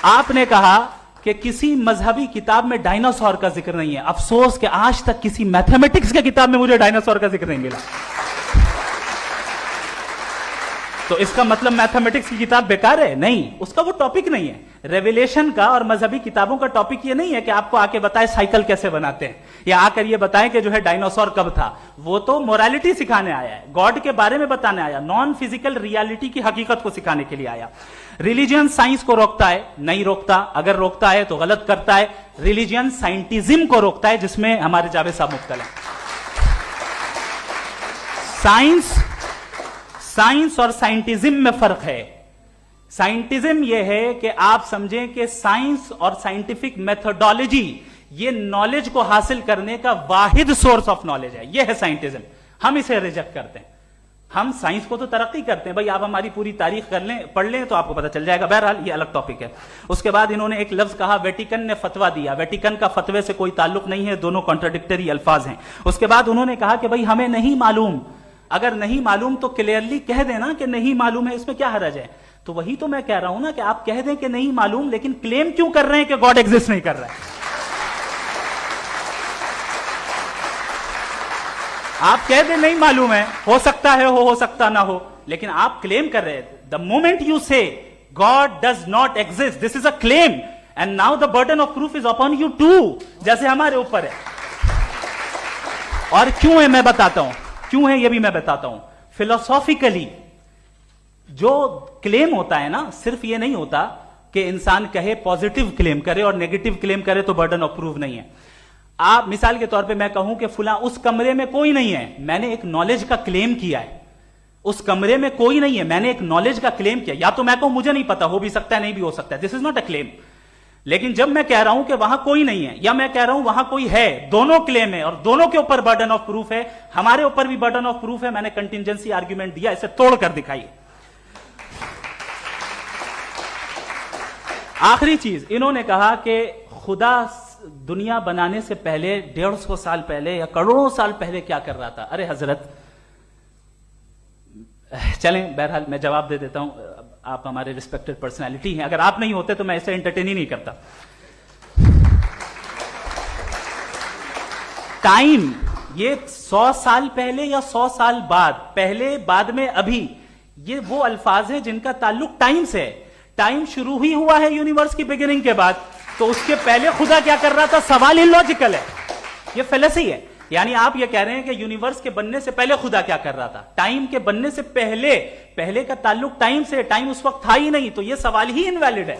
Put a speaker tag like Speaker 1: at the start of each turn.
Speaker 1: आपने कहा कि किसी मजहबी किताब में डायनासोर का जिक्र नहीं है। अफसोस कि आज तक किसी मैथमेटिक्स के किताब में मुझे डायनासोर का जिक्र नहीं मिला। तो इसका मतलब मैथमेटिक्स की किताब बेकार है? नहीं, उसका वो टॉपिक नहीं है। रेवलेशन का और मजहबी किताबों का टॉपिक ये नहीं है कि आपको आके बताए साइकिल कैसे बनाते हैं, या आकर ये बताएं कि जो है डायनासोर कब था। वो तो मोरालिटी सिखाने आया है, गॉड के बारे में बताने आया, नॉन फिजिकल रियलिटी की हकीकत को सिखाने के लिए आया। रिलीजियन साइंस को रोकता है? नहीं रोकता। अगर रोकता है तो गलत करता है। रिलीजियन साइंटिज्म को रोकता है, जिसमें हमारे जावेद साहब मुब्तला हैं। साइंस और साइंटिज्म में फर्क है। साइंटिज्म यह है कि आप समझें कि साइंस और साइंटिफिक मेथोडोलॉजी ये नॉलेज को हासिल करने का वाहिद सोर्स ऑफ नॉलेज है। यह है साइंटिज्म। हम इसे रिजेक्ट करते हैं। हम साइंस को तो तरक्की करते हैं, भाई आप हमारी पूरी तारीख कर लें, पढ़ लें तो आपको पता चल जाएगा। बहरहाल ये अलग टॉपिक है। उसके बाद इन्होंने एक लफ्ज कहा, वेटिकन ने फतवा दिया। वेटिकन का फतवे से कोई ताल्लुक नहीं है, दोनों कॉन्ट्राडिक्टरी अल्फाज हैं। उसके बाद उन्होंने कहा कि भाई हमें नहीं मालूम। अगर नहीं मालूम तो क्लियरली कह देना कि नहीं मालूम है, इसमें क्या हरज है? तो वही तो मैं कह रहा हूं ना कि आप कह दें कि नहीं मालूम, लेकिन क्लेम क्यों कर रहे हैं कि गॉड एग्जिस्ट नहीं कर रहा है? आप कह दें नहीं मालूम है, हो सकता है हो सकता ना हो, लेकिन आप क्लेम कर रहे हैं। The moment you say God does not exist, this is a claim, and now the burden of proof is upon you to, जैसे हमारे ऊपर है। और क्यों है मैं बताता हूं, क्यों है ये भी मैं बताता हूं। फिलोसॉफिकली जो क्लेम होता है ना, सिर्फ ये नहीं होता कि इंसान कहे पॉजिटिव क्लेम करे और नेगेटिव क्लेम करे तो बर्डन ऑफ प्रूफ नहीं है। आप मिसाल के तौर पे मैं कहूं कि फुला उस कमरे में कोई नहीं है, मैंने एक नॉलेज का क्लेम किया है। उस कमरे में कोई नहीं है, मैंने एक नॉलेज का क्लेम किया। या तो मैं कहूं मुझे नहीं पता, हो भी सकता है नहीं भी हो सकता है, this is not a claim. लेकिन जब मैं कह रहा हूं कि वहां कोई नहीं है, या मैं कह रहा हूं वहां कोई है, दोनों क्लेम है और दोनों के ऊपर बर्डन ऑफ प्रूफ है। हमारे ऊपर भी बर्डन ऑफ प्रूफ है। मैंने कंटिजेंसी आर्ग्यूमेंट दिया, इसे तोड़कर दिखाइए। आखिरी चीज, इन्होंने कहा कि खुदा दुनिया बनाने से पहले 150 साल पहले या करोड़ों साल पहले क्या कर रहा था। अरे हजरत, चलें बहरहाल मैं जवाब दे देता हूं। आप हमारे रिस्पेक्टेड पर्सनालिटी हैं, अगर आप नहीं होते तो मैं इसे एंटरटेन ही नहीं करता। टाइम, ये 100 साल पहले या 100 साल बाद, पहले बाद में अभी, ये वो अल्फाज हैं जिनका ताल्लुक टाइम से है। टाइम शुरू ही हुआ है यूनिवर्स की बिगिनिंग के बाद, तो उसके पहले खुदा क्या कर रहा था? सवाल इलॉजिकल है, ये फेलेसी है। यानी आप ये कह रहे हैं कि यूनिवर्स के बनने से पहले खुदा क्या कर रहा था? टाइम के बनने से पहले, पहले का ताल्लुक टाइम से, टाइम उस वक्त था ही नहीं, तो ये सवाल ही इनवैलिड है।